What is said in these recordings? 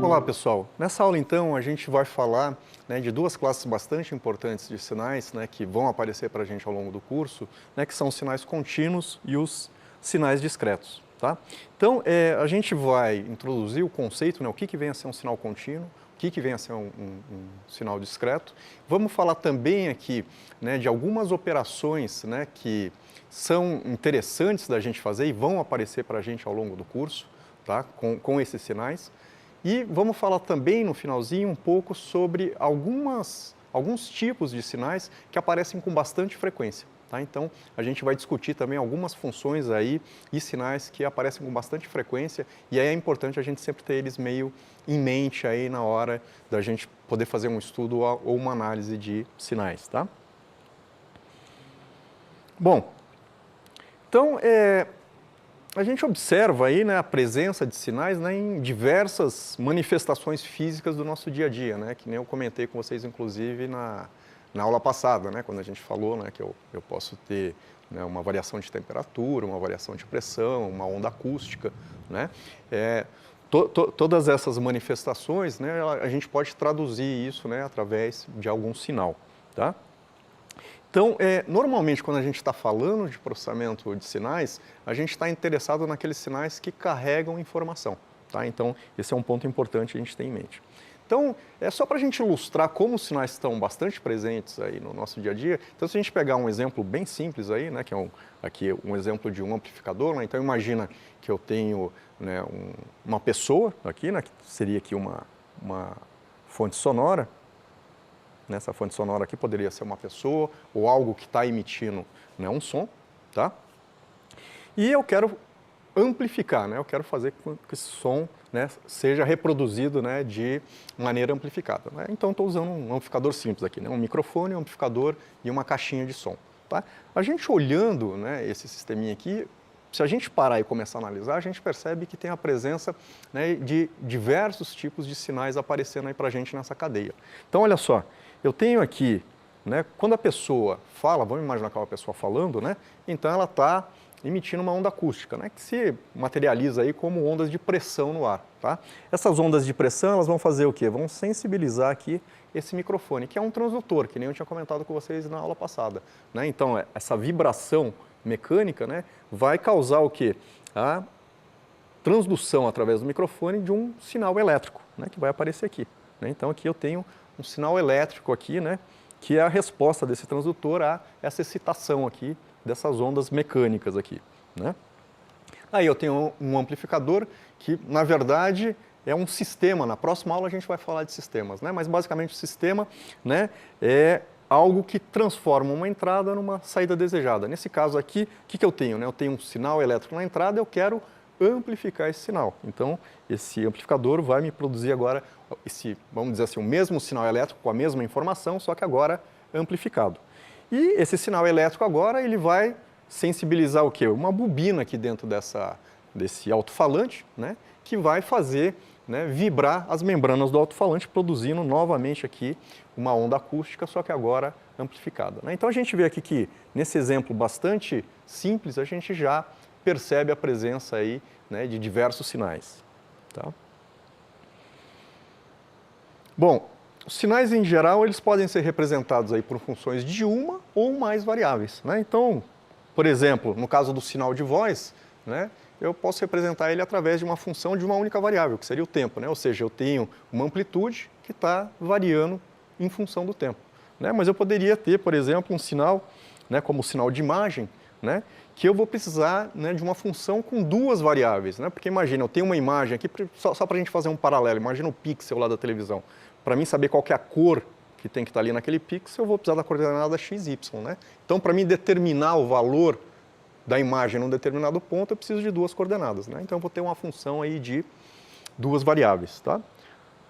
Olá pessoal, nessa aula então a gente vai falar de duas classes bastante importantes de sinais que vão aparecer para a gente ao longo do curso, que são os sinais contínuos e os sinais discretos. Tá? Então a gente vai introduzir o conceito, o que vem a ser um sinal contínuo, o que vem a ser um sinal discreto. Vamos falar também aqui de algumas operações que são interessantes da gente fazer e vão aparecer para a gente ao longo do curso, tá? com esses sinais. E vamos falar também no finalzinho um pouco sobre alguns tipos de sinais que aparecem com bastante frequência. Tá? Então, a gente vai discutir também algumas funções aí e sinais que aparecem com bastante frequência e aí é importante a gente sempre ter eles meio em mente aí na hora da gente poder fazer um estudo ou uma análise de sinais. Tá? Bom, então, a gente observa aí a presença de sinais em diversas manifestações físicas do nosso dia a dia, que nem eu comentei com vocês, inclusive, na aula passada, quando a gente falou que eu posso ter uma variação de temperatura, uma variação de pressão, uma onda acústica. Todas essas manifestações, a gente pode traduzir isso através de algum sinal. Tá? Então, normalmente, quando a gente está falando de processamento de sinais, a gente está interessado naqueles sinais que carregam informação. Tá? Então, esse é um ponto importante a gente ter em mente. Então, só para a gente ilustrar como os sinais estão bastante presentes aí no nosso dia a dia, então se a gente pegar um exemplo bem simples aí, que é aqui um exemplo de um amplificador, então imagina que eu tenho uma pessoa aqui, que seria aqui uma fonte sonora. Essa fonte sonora aqui poderia ser uma pessoa ou algo que está emitindo um som. Tá? E eu quero amplificar, eu quero fazer com que esse som seja reproduzido de maneira amplificada. Então, estou usando um amplificador simples aqui, um microfone, um amplificador e uma caixinha de som. Tá? A gente olhando esse sisteminha aqui, se a gente parar e começar a analisar, a gente percebe que tem a presença de diversos tipos de sinais aparecendo aí para a gente nessa cadeia. Então, olha só, eu tenho aqui, quando a pessoa fala, vamos imaginar que é uma pessoa falando, então ela está emitindo uma onda acústica, que se materializa aí como ondas de pressão no ar. Tá? Essas ondas de pressão, elas vão fazer o quê? Vão sensibilizar aqui esse microfone, que é um transdutor, que nem eu tinha comentado com vocês na aula passada. Então, essa vibração mecânica vai causar o quê? A transdução através do microfone de um sinal elétrico, que vai aparecer aqui. Então, aqui eu tenho um sinal elétrico aqui, que é a resposta desse transdutor a essa excitação aqui dessas ondas mecânicas aqui. Aí eu tenho um amplificador que, na verdade, é um sistema. Na próxima aula a gente vai falar de sistemas, mas basicamente o sistema é algo que transforma uma entrada numa saída desejada. Nesse caso aqui, o que eu tenho? Eu tenho um sinal elétrico na entrada, eu quero amplificar esse sinal. Então, esse amplificador vai me produzir agora vamos dizer assim, o mesmo sinal elétrico com a mesma informação, só que agora amplificado. E esse sinal elétrico agora, ele vai sensibilizar o quê? Uma bobina aqui dentro desse alto-falante, que vai fazer vibrar as membranas do alto-falante, produzindo novamente aqui uma onda acústica, só que agora amplificada. Então a gente vê aqui que, nesse exemplo bastante simples, a gente já percebe a presença aí, de diversos sinais. Tá? Bom, os sinais em geral eles podem ser representados aí por funções de uma ou mais variáveis. Então, por exemplo, no caso do sinal de voz, eu posso representar ele através de uma função de uma única variável, que seria o tempo. Ou seja, eu tenho uma amplitude que está variando em função do tempo. Mas eu poderia ter, por exemplo, um sinal, como o sinal de imagem, que eu vou precisar de uma função com duas variáveis. Porque imagina, eu tenho uma imagem aqui, só para a gente fazer um paralelo, imagina o pixel lá da televisão. Para mim saber qual que é a cor que tem que estar ali naquele pixel, eu vou precisar da coordenada x, y. Então, para mim determinar o valor da imagem num determinado ponto, eu preciso de duas coordenadas. Então, eu vou ter uma função aí de duas variáveis. Tá?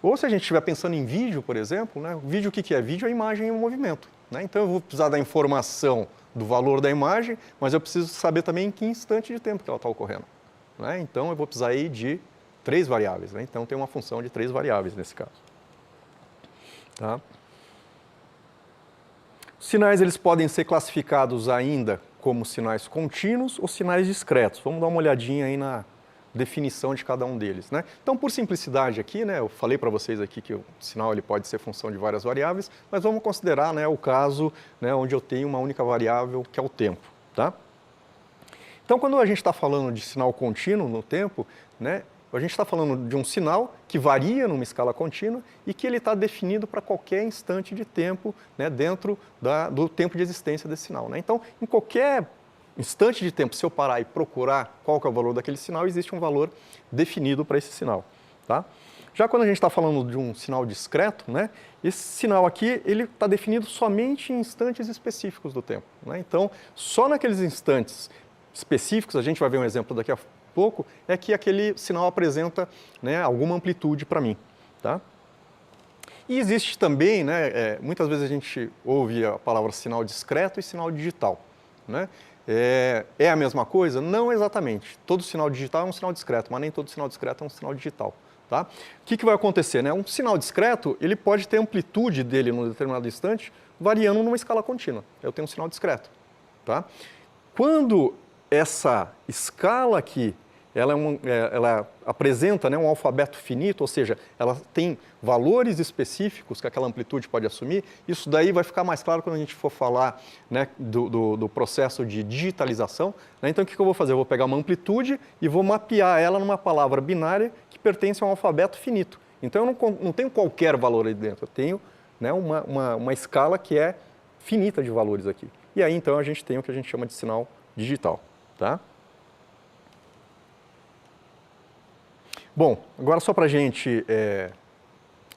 Ou se a gente estiver pensando em vídeo, por exemplo, vídeo o que é? Vídeo é imagem em movimento. Então, eu vou precisar da informação do valor da imagem, mas eu preciso saber também em que instante de tempo que ela está ocorrendo. Então, eu vou precisar aí de três variáveis. Então, tem uma função de três variáveis nesse caso. Tá? Os sinais eles podem ser classificados ainda como sinais contínuos ou sinais discretos. Vamos dar uma olhadinha aí na definição de cada um deles, né? Então, por simplicidade aqui, né, eu falei para vocês aqui que o sinal ele pode ser função de várias variáveis, mas vamos considerar, né, o caso, né, onde eu tenho uma única variável, que é o tempo, tá? Então, quando a gente está falando de sinal contínuo no tempo, né, a gente está falando de um sinal que varia numa escala contínua e que ele está definido para qualquer instante de tempo, né, dentro do tempo de existência desse sinal, né? Então, em qualquer instante de tempo, se eu parar e procurar qual que é o valor daquele sinal, existe um valor definido para esse sinal, tá? Já quando a gente está falando de um sinal discreto, né, esse sinal aqui ele está definido somente em instantes específicos do tempo, né? Então, só naqueles instantes específicos, a gente vai ver um exemplo daqui a pouco, é que aquele sinal apresenta, né, alguma amplitude para mim, tá? E existe também, né, muitas vezes a gente ouve a palavra sinal discreto e sinal digital, né? É a mesma coisa? Não exatamente. Todo sinal digital é um sinal discreto, mas nem todo sinal discreto é um sinal digital, tá? O que vai acontecer, né? Um sinal discreto, ele pode ter amplitude dele num determinado instante variando numa escala contínua. Eu tenho um sinal discreto, tá? Quando essa escala aqui, ela apresenta, né, um alfabeto finito, ou seja, ela tem valores específicos que aquela amplitude pode assumir, isso daí vai ficar mais claro quando a gente for falar, né, do processo de digitalização, né? Então, o que eu vou fazer? Eu vou pegar uma amplitude e vou mapear ela numa palavra binária que pertence a um alfabeto finito. Então, eu não tenho qualquer valor aí dentro, eu tenho, né, uma escala que é finita de valores aqui. E aí, então, a gente tem o que a gente chama de sinal digital, tá? Bom, agora só para a gente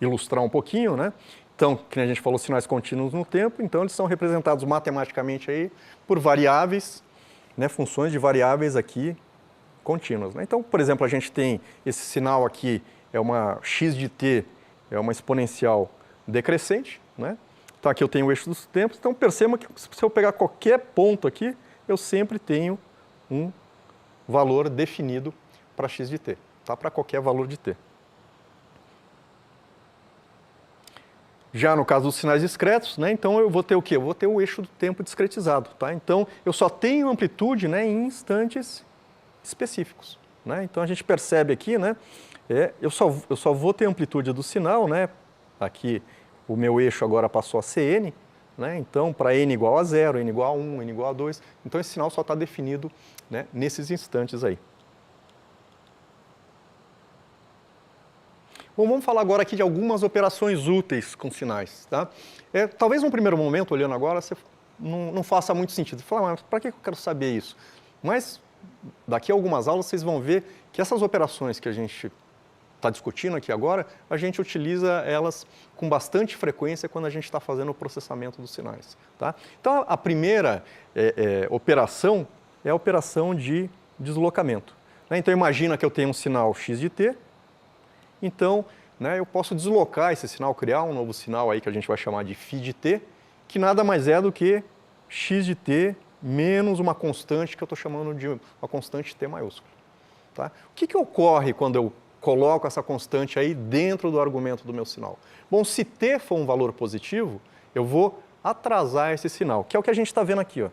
ilustrar um pouquinho, né? Então, que a gente falou, sinais contínuos no tempo, então eles são representados matematicamente aí por variáveis, né, funções de variáveis aqui contínuas, né? Então, por exemplo, a gente tem esse sinal aqui, é uma x de t, é uma exponencial decrescente, né? Então aqui eu tenho o eixo dos tempos, então perceba que se eu pegar qualquer ponto aqui, eu sempre tenho um valor definido para x de t. Tá? Para qualquer valor de t. Já no caso dos sinais discretos, né, então eu vou ter o quê? Eu vou ter o eixo do tempo discretizado. Tá? Então, eu só tenho amplitude, né, em instantes específicos. Né? Então, a gente percebe aqui, né, eu só vou ter amplitude do sinal, né, aqui o meu eixo agora passou a ser n, né, então para n igual a 0, n igual a 1, n igual a 2, então esse sinal só está definido, né, nesses instantes aí. Bom, vamos falar agora aqui de algumas operações úteis com sinais. Tá? Talvez num primeiro momento, olhando agora, você não faça muito sentido. Você fala, mas para que eu quero saber isso? Mas daqui a algumas aulas vocês vão ver que essas operações que a gente está discutindo aqui agora, a gente utiliza elas com bastante frequência quando a gente está fazendo o processamento dos sinais. Tá? Então, a primeira operação é a operação de deslocamento. Né? Então, imagina que eu tenho um sinal x de t, então, né, eu posso deslocar esse sinal, criar um novo sinal aí que a gente vai chamar de φ de t, que nada mais é do que x de t menos uma constante que eu estou chamando de uma constante t maiúsculo. Tá? O que ocorre quando eu coloco essa constante aí dentro do argumento do meu sinal? Bom, se t for um valor positivo, eu vou atrasar esse sinal, que é o que a gente está vendo aqui, ó.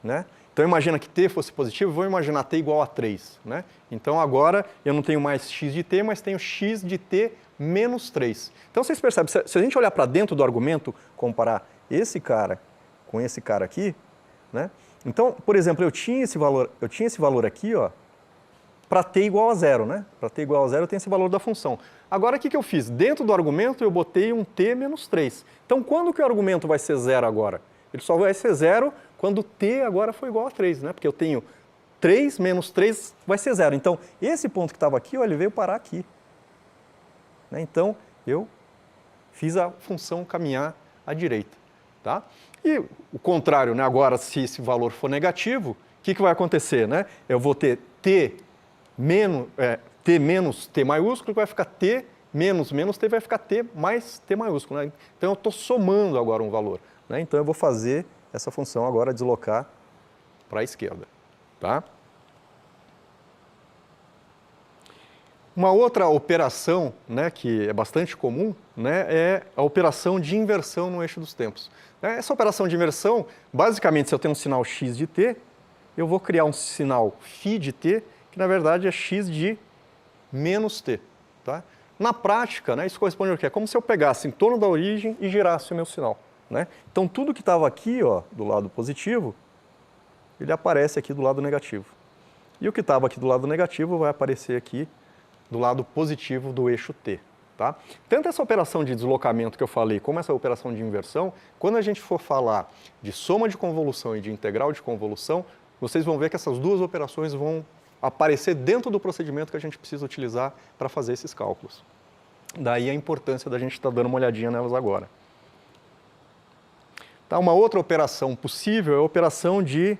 Né? Então, imagina que t fosse positivo, vou imaginar t igual a 3. Né? Então, agora eu não tenho mais x de t, mas tenho x de t menos 3. Então, vocês percebem, se a gente olhar para dentro do argumento, comparar esse cara com esse cara aqui, né? Então, por exemplo, eu tinha esse valor aqui, ó, para t igual a 0. Né? Para t igual a 0, eu tenho esse valor da função. Agora, o que eu fiz? Dentro do argumento, eu botei um t menos 3. Então, quando que o argumento vai ser 0 agora? Ele só vai ser 0 quando t agora for igual a 3, né? Porque eu tenho 3 menos 3 vai ser 0. Então, esse ponto que estava aqui, ó, ele veio parar aqui. Né? Então, eu fiz a função caminhar à direita. Tá? E o contrário, né? Agora, se esse valor for negativo, o que vai acontecer? Né? Eu vou ter t menos t maiúsculo, que vai ficar t menos t, vai ficar t mais t maiúsculo. Né? Então, eu estou somando agora um valor. Né? Então, eu vou fazer essa função agora deslocar para a esquerda. Tá? Uma outra operação, né, que é bastante comum, né, é a operação de inversão no eixo dos tempos. Essa operação de inversão, basicamente, se eu tenho um sinal x de t, eu vou criar um sinal φ de t, que na verdade é x de menos t. Tá? Na prática, né, isso corresponde ao quê? É como se eu pegasse em torno da origem e girasse o meu sinal. Né? Então, tudo que estava aqui, ó, do lado positivo, ele aparece aqui do lado negativo. E o que estava aqui do lado negativo vai aparecer aqui do lado positivo do eixo t. Tá? Tanto essa operação de deslocamento que eu falei, como essa operação de inversão, quando a gente for falar de soma de convolução e de integral de convolução, vocês vão ver que essas duas operações vão aparecer dentro do procedimento que a gente precisa utilizar para fazer esses cálculos. Daí a importância da gente estar dando uma olhadinha nelas agora. Tá, uma outra operação possível é a operação de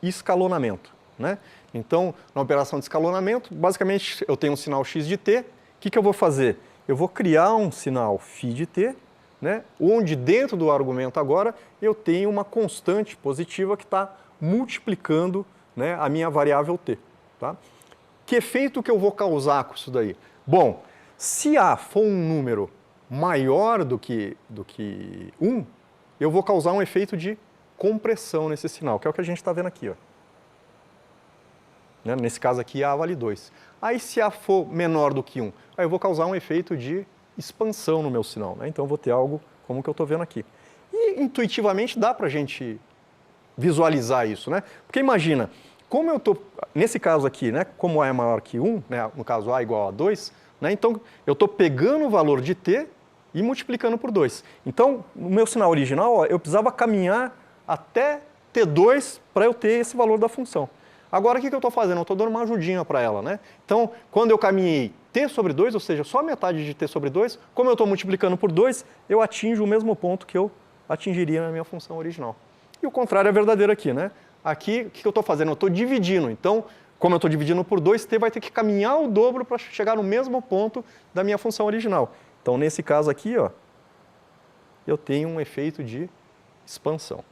escalonamento. Né? Então, na operação de escalonamento, basicamente eu tenho um sinal x de t, o que eu vou fazer? Eu vou criar um sinal φ de t, né, onde dentro do argumento agora eu tenho uma constante positiva que está multiplicando, né, a minha variável t. Tá? Que efeito que eu vou causar com isso daí? Bom, se A for um número maior do que 1, eu vou causar um efeito de compressão nesse sinal, que é o que a gente está vendo aqui. Ó. Né? Nesse caso aqui, A vale 2. Aí, se A for menor do que 1, aí eu vou causar um efeito de expansão no meu sinal. Né? Então, eu vou ter algo como o que eu estou vendo aqui. E, intuitivamente, dá para a gente visualizar isso. Né? Porque imagina, como eu estou, nesse caso aqui, né, como A é maior que 1, né, no caso A igual a 2, né, então eu estou pegando o valor de t e multiplicando por 2. Então, no meu sinal original, ó, eu precisava caminhar até t2 para eu ter esse valor da função. Agora, o que eu estou fazendo? Eu estou dando uma ajudinha para ela. Né? Então, quando eu caminhei t sobre 2, ou seja, só metade de t sobre 2, como eu estou multiplicando por 2, eu atinjo o mesmo ponto que eu atingiria na minha função original. E o contrário é verdadeiro aqui. Né? Aqui, o que eu estou fazendo? Eu estou dividindo. Então, como eu estou dividindo por 2, t vai ter que caminhar o dobro para chegar no mesmo ponto da minha função original. Então, nesse caso aqui, ó, eu tenho um efeito de expansão.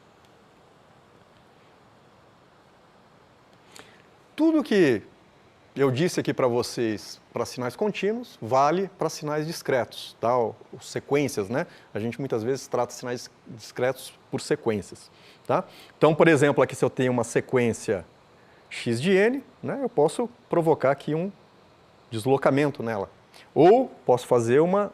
Tudo que eu disse aqui para vocês para sinais contínuos vale para sinais discretos, tá? Ou sequências, né? A gente muitas vezes trata sinais discretos por sequências, tá? Então, por exemplo, aqui se eu tenho uma sequência x de n, né, eu posso provocar aqui um deslocamento nela. Ou posso fazer uma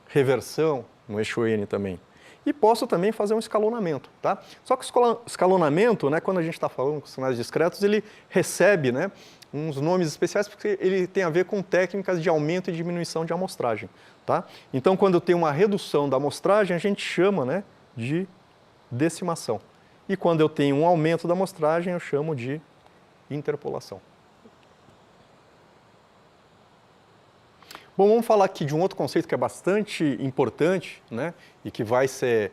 reversão no eixo n também. E posso também fazer um escalonamento. Tá? Só que o escalonamento, né, quando a gente está falando com sinais discretos, ele recebe, né, uns nomes especiais porque ele tem a ver com técnicas de aumento e diminuição de amostragem. Tá? Então, quando eu tenho uma redução da amostragem, a gente chama, né, de decimação. E quando eu tenho um aumento da amostragem, eu chamo de interpolação. Bom, vamos falar aqui de um outro conceito que é bastante importante, né, e que vai ser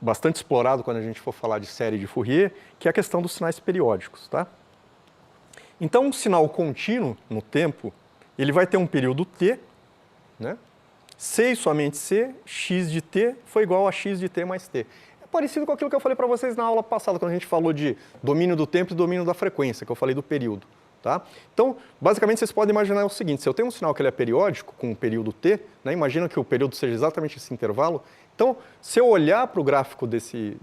bastante explorado quando a gente for falar de série de Fourier, que é a questão dos sinais periódicos. Tá? Então, um sinal contínuo no tempo, ele vai ter um período t, né, c e somente c, x de t foi igual a x de t mais t. É parecido com aquilo que eu falei para vocês na aula passada, quando a gente falou de domínio do tempo e domínio da frequência, que eu falei do período. Tá? Então, basicamente, vocês podem imaginar o seguinte, se eu tenho um sinal que ele é periódico, com um período t, né, imagina que o período seja exatamente esse intervalo, então, se eu olhar para o gráfico desse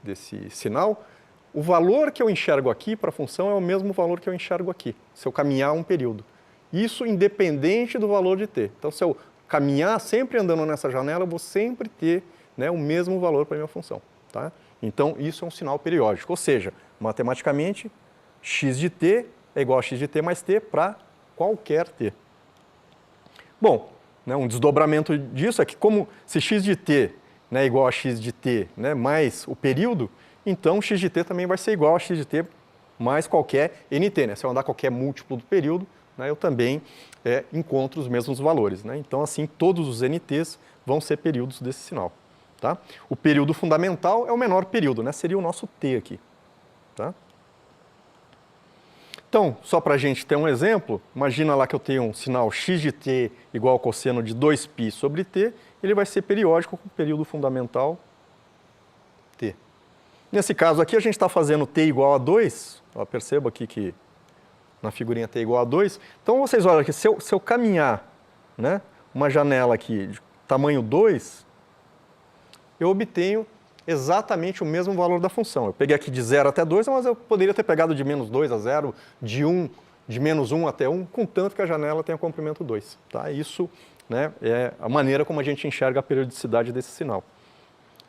sinal, o valor que eu enxergo aqui para a função é o mesmo valor que eu enxergo aqui, se eu caminhar um período. Isso independente do valor de t. Então, se eu caminhar sempre andando nessa janela, eu vou sempre ter, né, o mesmo valor para a minha função. Tá? Então, isso é um sinal periódico, ou seja, matematicamente, x de t é igual a x de t mais t para qualquer t. Bom, né, um desdobramento disso é que como se x de t, né, é igual a x de t, né, mais o período, então x de t também vai ser igual a x de t mais qualquer nt. Né? Se eu andar qualquer múltiplo do período, né, eu também encontro os mesmos valores. Né? Então, assim, todos os nt's vão ser períodos desse sinal. Tá? O período fundamental é o menor período, né? Seria o nosso t aqui. Tá? Então, só para a gente ter um exemplo, imagina lá que eu tenho um sinal x de t igual ao cosseno de 2π sobre t, ele vai ser periódico com o período fundamental t. Nesse caso aqui, a gente está fazendo t igual a 2, ó, perceba aqui que na figurinha t igual a 2. Então, vocês olham aqui, se eu caminhar, né, uma janela aqui de tamanho 2, eu obtenho exatamente o mesmo valor da função. Eu peguei aqui de 0 até 2, mas eu poderia ter pegado de menos 2 a 0, de menos 1 até 1, contanto que a janela tenha comprimento 2. Tá? Isso, né, é a maneira como a gente enxerga a periodicidade desse sinal.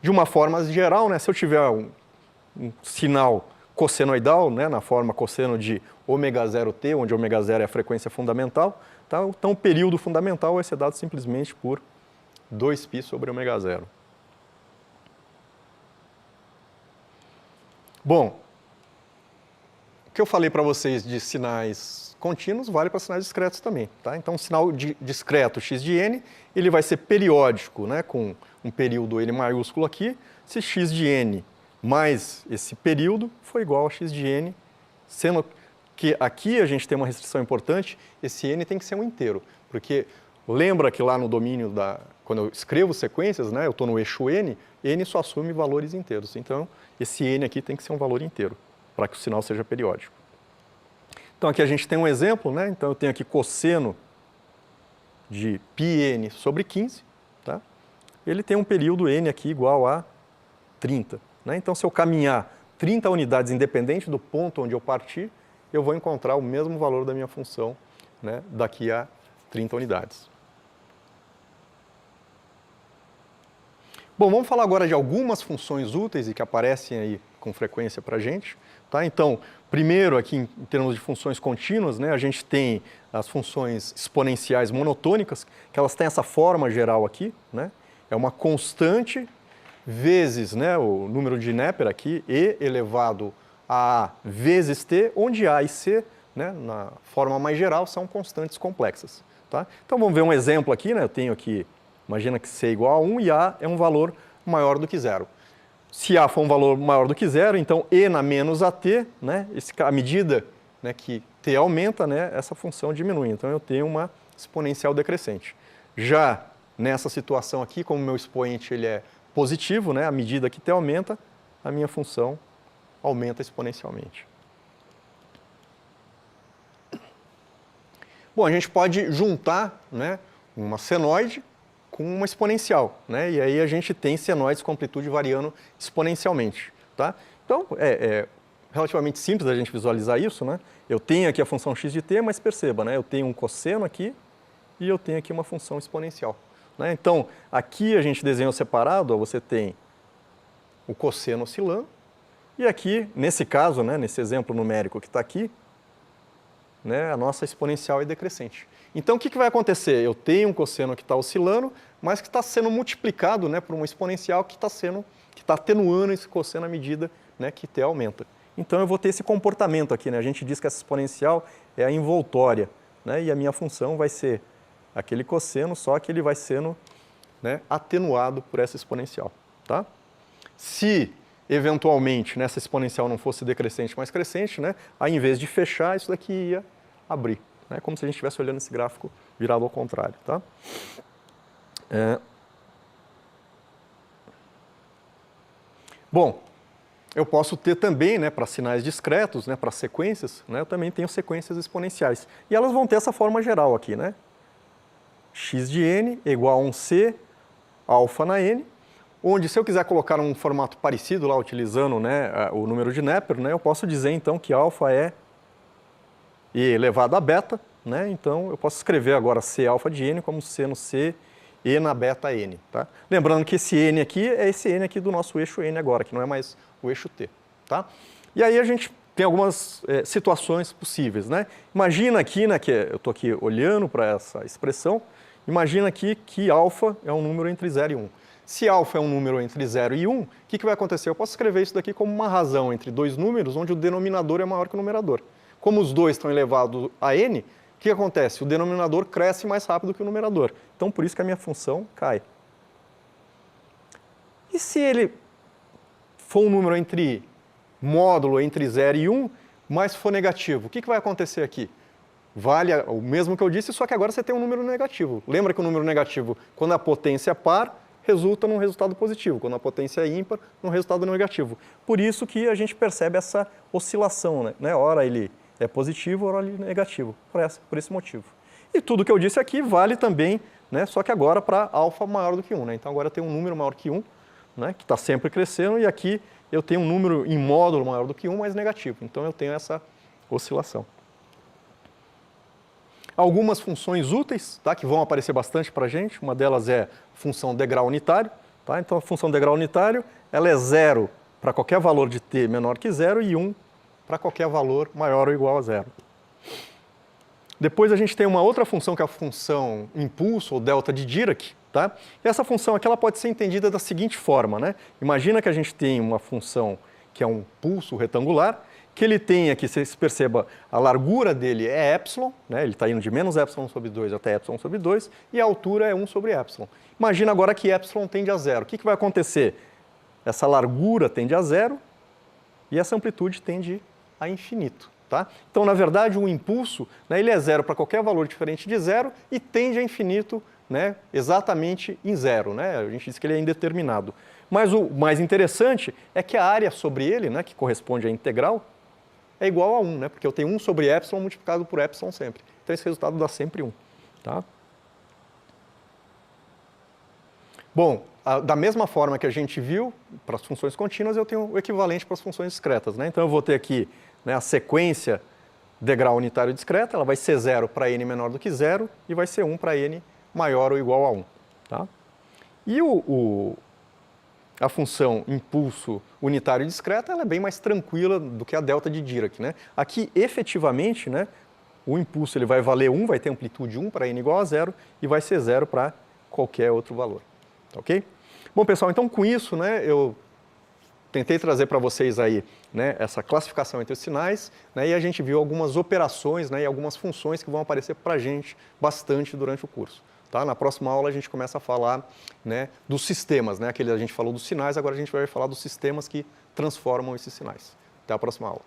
De uma forma geral, né, se eu tiver um sinal cossenoidal, né, na forma cosseno de ω0t, onde ω0 é a frequência fundamental, tá? Então o período fundamental vai ser dado simplesmente por 2π sobre ω0. Bom, o que eu falei para vocês de sinais contínuos vale para sinais discretos também. Tá? Então, um sinal discreto x de n, ele vai ser periódico, né, com um período N maiúsculo aqui, se x de n mais esse período for igual a x de n, sendo que aqui a gente tem uma restrição importante, esse n tem que ser um inteiro, porque lembra que lá no domínio quando eu escrevo sequências, né, eu estou no eixo n só assume valores inteiros. Então, esse n aqui tem que ser um valor inteiro, para que o sinal seja periódico. Então, aqui a gente tem um exemplo, né? Então, eu tenho aqui cosseno de πn sobre 15, tá? Ele tem um período n aqui igual a 30. Né? Então, se eu caminhar 30 unidades independente do ponto onde eu partir, eu vou encontrar o mesmo valor da minha função, né, daqui a 30 unidades. Bom, vamos falar agora de algumas funções úteis e que aparecem aí com frequência para a gente. Tá? Então, primeiro aqui em termos de funções contínuas, né, a gente tem as funções exponenciais monotônicas, que elas têm essa forma geral aqui, né? É uma constante vezes, né, o número de Neper aqui, e elevado a vezes t, onde a e c, né, na forma mais geral, são constantes complexas. Tá? Então vamos ver um exemplo aqui, né? Eu tenho aqui, imagina que c é igual a 1 e a é um valor maior do que zero. Se a for um valor maior do que zero, então e na menos at, né, à medida, né, que t aumenta, né, essa função diminui. Então eu tenho uma exponencial decrescente. Já nessa situação aqui, como o meu expoente ele é positivo, né, à medida que t aumenta, a minha função aumenta exponencialmente. Bom, a gente pode juntar, né, uma senoide com uma exponencial, né? E aí a gente tem senoides com amplitude variando exponencialmente. Tá? Então, é relativamente simples a gente visualizar isso. Né? Eu tenho aqui a função x de t, mas perceba, né? Eu tenho um cosseno aqui e eu tenho aqui uma função exponencial. Né? Então, aqui a gente desenhou separado, ó, você tem o cosseno oscilando, e aqui, nesse caso, né, nesse exemplo numérico que está aqui, né, a nossa exponencial é decrescente. Então, o que vai acontecer? Eu tenho um cosseno que está oscilando, mas que está sendo multiplicado, né, por uma exponencial que está atenuando esse cosseno à medida, né, que t aumenta. Então, eu vou ter esse comportamento aqui. Né? A gente diz que essa exponencial é a envoltória, né, e a minha função vai ser aquele cosseno, só que ele vai sendo, né, atenuado por essa exponencial. Tá? Se, eventualmente, essa exponencial não fosse decrescente, mas crescente, né, aí, em vez de fechar, isso daqui ia abrir. Né, como se a gente estivesse olhando esse gráfico virado ao contrário. Tá? Bom, eu posso ter também, né, para sinais discretos, né, para sequências, né, eu também tenho sequências exponenciais. E elas vão ter essa forma geral aqui, né? X de n é igual a 1c alfa na n, onde se eu quiser colocar um formato parecido lá, utilizando, né, o número de Neper, né, eu posso dizer então que alfa é e elevado a beta, né? Então eu posso escrever agora c alfa de n como seno c e na beta n. Tá? Lembrando que esse n aqui é esse n aqui do nosso eixo n agora, que não é mais o eixo t. Tá? E aí a gente tem algumas situações possíveis. Né? Imagina aqui, né, que eu estou aqui olhando para essa expressão, imagina aqui que alfa é um número entre 0 e 1. Se alfa é um número entre 0 e 1, o que vai acontecer? Eu posso escrever isso daqui como uma razão entre dois números onde o denominador é maior que o numerador. Como os dois estão elevados a n, o que acontece? O denominador cresce mais rápido que o numerador. Então, por isso que a minha função cai. E se ele for um número entre módulo entre 0 e 1, mas for negativo, o que vai acontecer aqui? Vale o mesmo que eu disse, só que agora você tem um número negativo. Lembra que o número negativo, quando a potência é par, resulta num resultado positivo. Quando a potência é ímpar, num resultado negativo. Por isso que a gente percebe essa oscilação. Né? Ora ele é positivo, ou é negativo, por esse motivo. E tudo que eu disse aqui vale também, né, só que agora para alfa maior do que 1. Né? Então agora eu tenho um número maior que 1, né, que está sempre crescendo, e aqui eu tenho um número em módulo maior do que 1, mas negativo. Então eu tenho essa oscilação. Algumas funções úteis, tá, que vão aparecer bastante para a gente, uma delas é a função degrau unitário. Tá? Então a função degrau unitário ela é 0 para qualquer valor de t menor que 0 e 1 para qualquer valor maior ou igual a 0. Depois a gente tem uma outra função que é a função impulso ou delta de Dirac. Tá? E essa função aqui ela pode ser entendida da seguinte forma. Né? Imagina que a gente tem uma função que é um pulso retangular, que ele tem aqui, vocês percebam, a largura dele é epsilon, né? Ele está indo de menos epsilon sobre 2 até epsilon sobre 2, e a altura é 1 sobre epsilon. Imagina agora que epsilon tende a 0. O que vai acontecer? Essa largura tende a 0 e essa amplitude tende a infinito. Tá? Então, na verdade, o impulso, né, ele é 0 para qualquer valor diferente de 0 e tende a infinito, né, exatamente em 0. Né? A gente diz que ele é indeterminado. Mas o mais interessante é que a área sobre ele, né, que corresponde à integral, é igual a 1, né? Porque eu tenho 1 sobre epsilon multiplicado por epsilon sempre. Então esse resultado dá sempre 1. Tá? Bom, da mesma forma que a gente viu, para as funções contínuas, eu tenho o equivalente para as funções discretas. Né? Então eu vou ter aqui, né, a sequência degrau unitário discreta, ela vai ser 0 para n menor do que 0 e vai ser 1 para n maior ou igual a 1. Tá? E a função impulso unitário discreta ela é bem mais tranquila do que a delta de Dirac. Né? Aqui, efetivamente, né, o impulso ele vai valer 1, vai ter amplitude 1 para n igual a 0 e vai ser 0 para qualquer outro valor. Ok? Bom, pessoal, então com isso, né, eu tentei trazer para vocês aí, né, essa classificação entre os sinais, né, e a gente viu algumas operações, né, e algumas funções que vão aparecer para a gente bastante durante o curso. Tá? Na próxima aula a gente começa a falar, né, dos sistemas, né? A gente falou dos sinais, agora a gente vai falar dos sistemas que transformam esses sinais. Até a próxima aula.